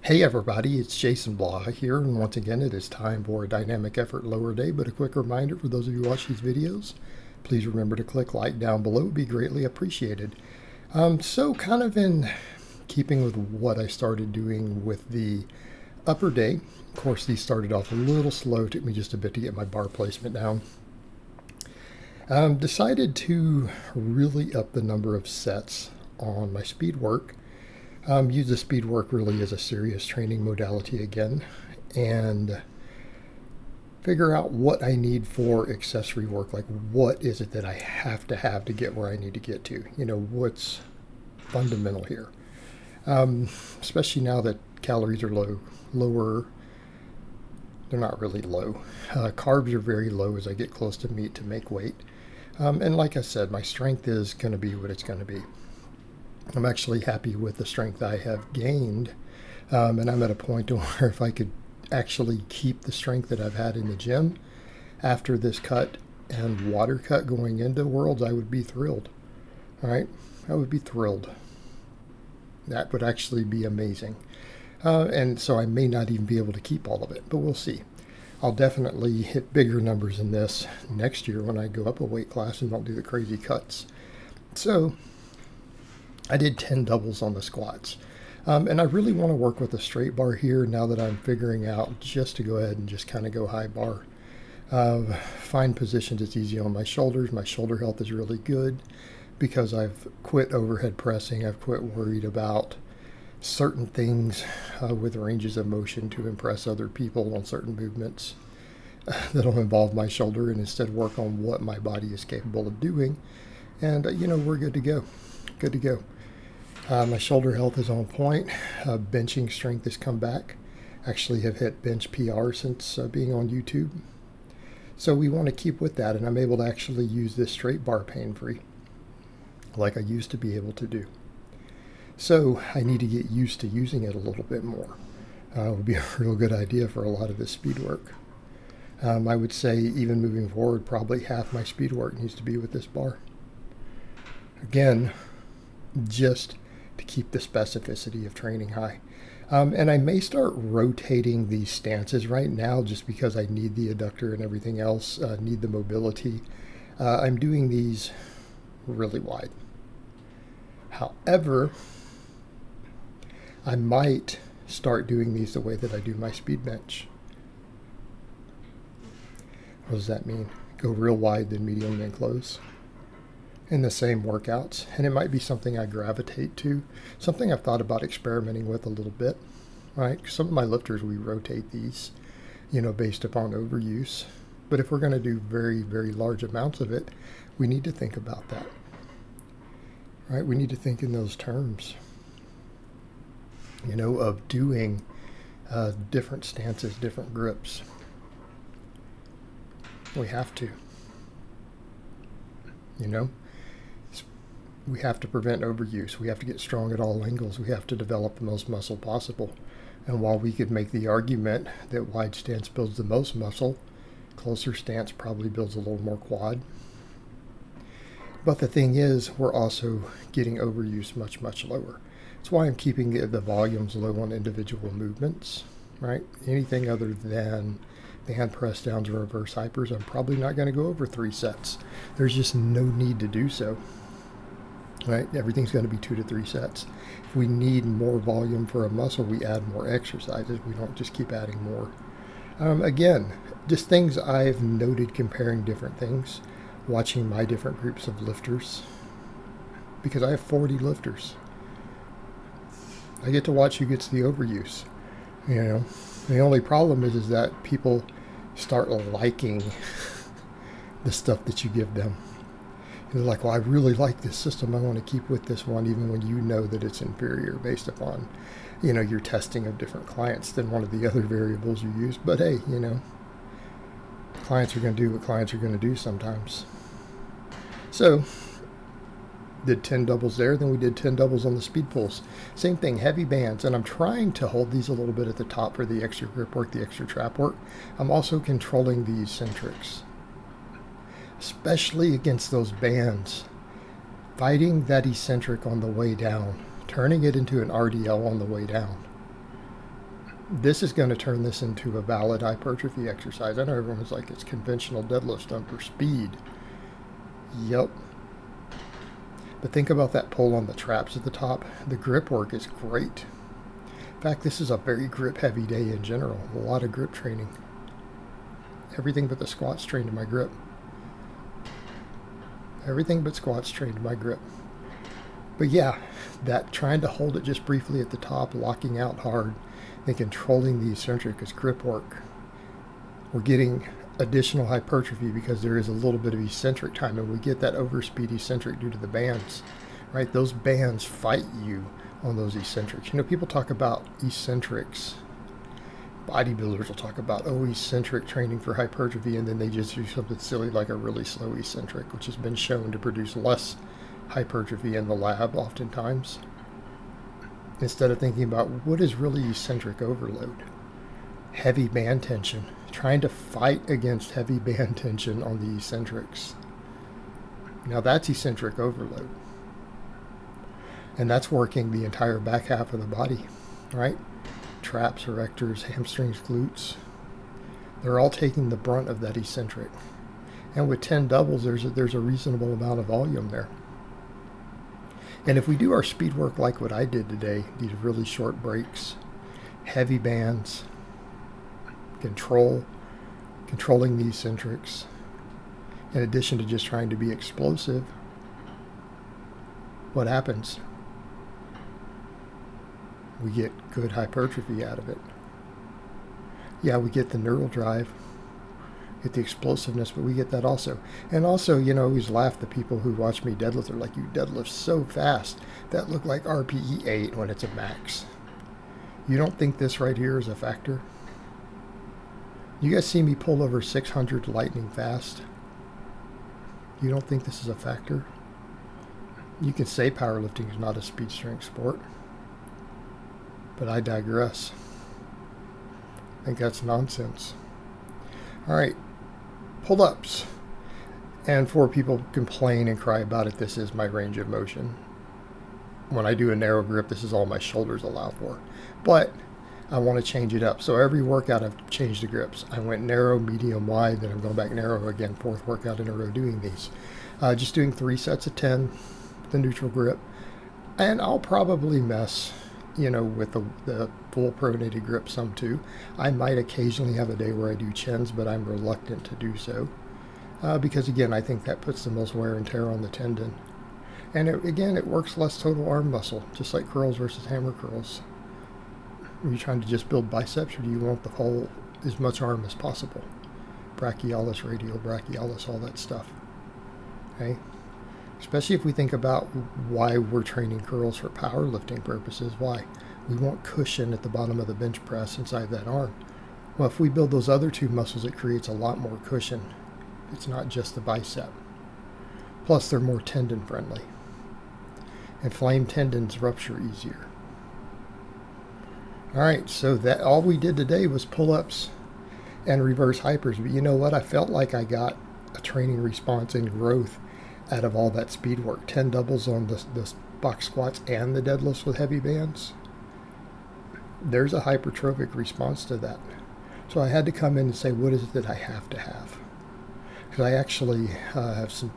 Hey everybody, it's Jason Blaha here, and once again it is time for a dynamic effort lower day, but a quick reminder for those of you who watch these videos, please remember to click like down below, it would be greatly appreciated. So kind of in keeping with what I started doing with the upper day, of course these started off a little slow, took me just a bit to get my bar placement down. Decided to really up the number of sets on my speed work. Use the speed work really as a serious training modality again, and figure out what I need for accessory work. Like, what is it that I have to get where I need to get to? You know, what's fundamental here? Especially now that calories are lower. They're not really low. Carbs are very low as I get close to meat to make weight. And like I said, my strength is going to be what it's going to be. I'm actually happy with the strength I have gained, and I'm at a point where if I could actually keep the strength that I've had in the gym after this cut and water cut going into Worlds, I would be thrilled. All right, I would be thrilled. That would actually be amazing. And so I may not even be able to keep all of it, but we'll see. I'll definitely hit bigger numbers in this next year when I go up a weight class and don't do the crazy cuts. So I did 10 doubles on the squats. And I really want to work with a straight bar here now that I'm figuring out just to go ahead and just kind of go high bar. Find positions it's easy on my shoulders. My shoulder health is really good because I've quit overhead pressing. I've quit worried about certain things with ranges of motion to impress other people on certain movements that'll involve my shoulder, and instead work on what my body is capable of doing. And, we're good to go. Good to go. My shoulder health is on point. Benching strength has come back. Actually have hit bench PR since being on YouTube. So we want to keep with that, and I'm able to actually use this straight bar pain-free like I used to be able to do. So I need to get used to using it a little bit more. It would be a real good idea for a lot of this speed work. I would say even moving forward, probably half my speed work needs to be with this bar. Again, just to keep the specificity of training high. And I may start rotating these stances right now just because I need the adductor and everything else, need the mobility. I'm doing these really wide. However, I might start doing these the way that I do my speed bench. What does that mean? Go real wide, then medium, then close in the same workouts. And it might be something I gravitate to, something I've thought about experimenting with a little bit, right? Some of my lifters, we rotate these, based upon overuse. But if we're going to do very, very large amounts of it, we need to think about that, right? We need to think in those terms, of doing different stances, different grips. We have to, we have to prevent overuse. We have to get strong at all angles. We have to develop the most muscle possible. And while we could make the argument that wide stance builds the most muscle, closer stance probably builds a little more quad. But the thing is, we're also getting overuse much, much lower. That's why I'm keeping the volumes low on individual movements, right? Anything other than hand press downs or reverse hypers, I'm probably not going to go over 3 sets. There's just no need to do so. Right? Everything's going to be 2 to 3 sets. If we need more volume for a muscle, we add more exercises. We don't just keep adding more. Again, just things I've noted comparing different things, watching my different groups of lifters, because I have 40 lifters. I get to watch who gets the overuse. The only problem is that people start liking the stuff that you give them. They're like, well, I really like this system. I want to keep with this one, even when you know that it's inferior based upon, your testing of different clients than one of the other variables you use. But hey, clients are going to do what clients are going to do sometimes. So, did 10 doubles there, then we did 10 doubles on the speed pulls. Same thing, heavy bands, and I'm trying to hold these a little bit at the top for the extra grip work, the extra trap work. I'm also controlling the eccentrics, especially against those bands. Fighting that eccentric on the way down, turning it into an RDL on the way down. This is going to turn this into a valid hypertrophy exercise. I know everyone's like, it's conventional deadlift done for speed. Yep. But think about that pull on the traps at the top. The grip work is great. In fact, this is a very grip heavy day in general. A lot of grip training. Everything but the squats trained my grip. Everything but squats trained my grip. But yeah, that trying to hold it just briefly at the top, locking out hard, and controlling the eccentric is grip work. We're getting additional hypertrophy because there is a little bit of eccentric time, and we get that overspeed eccentric due to the bands, right? Those bands fight you on those eccentrics. You know, people talk about eccentrics. Bodybuilders will talk about, oh, eccentric training for hypertrophy, and then they just do something silly like a really slow eccentric, which has been shown to produce less hypertrophy in the lab oftentimes. Instead of thinking about what is really eccentric overload. Heavy band tension. Trying to fight against heavy band tension on the eccentrics. Now that's eccentric overload. And that's working the entire back half of the body, right? Traps, erectors, hamstrings, glutes. They're all taking the brunt of that eccentric. And with 10 doubles, there's a reasonable amount of volume there. And if we do our speed work like what I did today, these really short breaks, heavy bands, controlling the eccentrics, in addition to just trying to be explosive, what happens? We get good hypertrophy out of it. Yeah, we get the neural drive, get the explosiveness, but we get that also. And also, you know, I always laugh the people who watch me deadlift. They're like, you deadlift so fast. That looked like RPE 8 when it's a max. You don't think this right here is a factor? You guys see me pull over 600 lightning fast? You don't think this is a factor? You can say powerlifting is not a speed strength sport, but I digress. I think that's nonsense. All right, pull-ups. And for people who complain and cry about it, this is my range of motion. When I do a narrow grip, this is all my shoulders allow for. But I want to change it up. So every workout I've changed the grips. I went narrow, medium, wide, then I'm going back narrow again, fourth workout in a row doing these. Just doing 3 sets of 10, the neutral grip. And I'll probably mess, you know, with the full pronated grip some too. I might occasionally have a day where I do chins, but I'm reluctant to do so. Because again, I think that puts the most wear and tear on the tendon. And it works less total arm muscle, just like curls versus hammer curls. Are you trying to just build biceps, or do you want the whole, as much arm as possible? Brachialis, radial, brachialis, all that stuff. Okay? Especially if we think about why we're training curls for powerlifting purposes. Why? We want cushion at the bottom of the bench press inside that arm. Well, if we build those other two muscles, it creates a lot more cushion. It's not just the bicep. Plus, they're more tendon friendly. Inflamed tendons rupture easier. All right, so that all we did today was pull-ups and reverse hypers. But you know what? I felt like I got a training response and growth out of all that speed work. 10 doubles on the box squats and the deadlifts with heavy bands. There's a hypertrophic response to that. So I had to come in and say, what is it that I have to have? Because I actually have some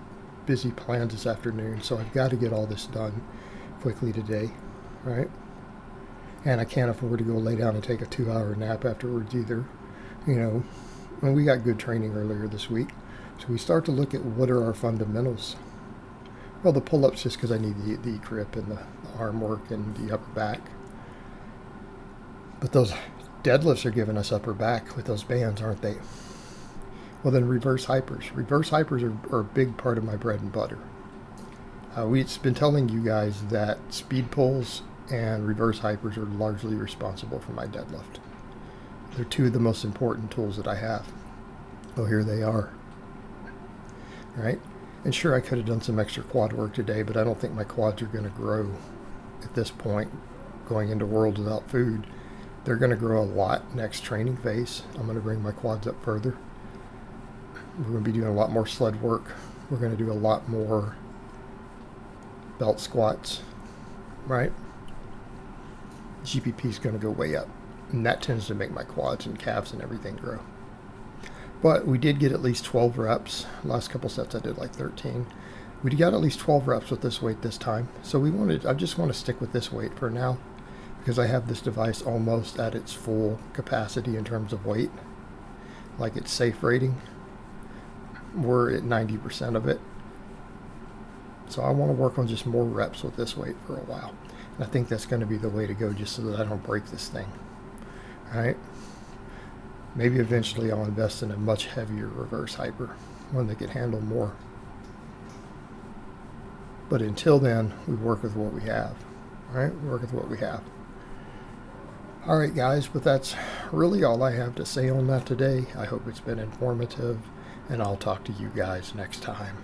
busy plans this afternoon, so I've got to get all this done quickly today, right? And I can't afford to go lay down and take a 2-hour nap afterwards either. You know, and we got good training earlier this week. So we start to look at what are our fundamentals. Well, the pull-ups just because I need the grip and the arm work and the upper back. But those deadlifts are giving us upper back with those bands, aren't they? Well, then reverse hypers. Reverse hypers are a big part of my bread and butter. We've been telling you guys that speed pulls and reverse hypers are largely responsible for my deadlift. They're two of the most important tools that I have. Oh, here they are. Right? And sure, I could have done some extra quad work today, but I don't think my quads are going to grow at this point, going into Worlds Without Food. They're going to grow a lot next training phase. I'm going to bring my quads up further. We're going to be doing a lot more sled work. We're going to do a lot more belt squats, right? GPP is going to go way up. And that tends to make my quads and calves and everything grow. But we did get at least 12 reps. Last couple sets I did like 13. We got at least 12 reps with this weight this time. So I just want to stick with this weight for now, because I have this device almost at its full capacity in terms of weight, like its safe rating. We're at 90% of it. So I want to work on just more reps with this weight for a while. And I think that's going to be the way to go, just so that I don't break this thing. All right. Maybe eventually I'll invest in a much heavier reverse hyper, one that can handle more. But until then, we work with what we have. All right, we work with what we have. All right, guys, but that's really all I have to say on that today. I hope it's been informative, and I'll talk to you guys next time.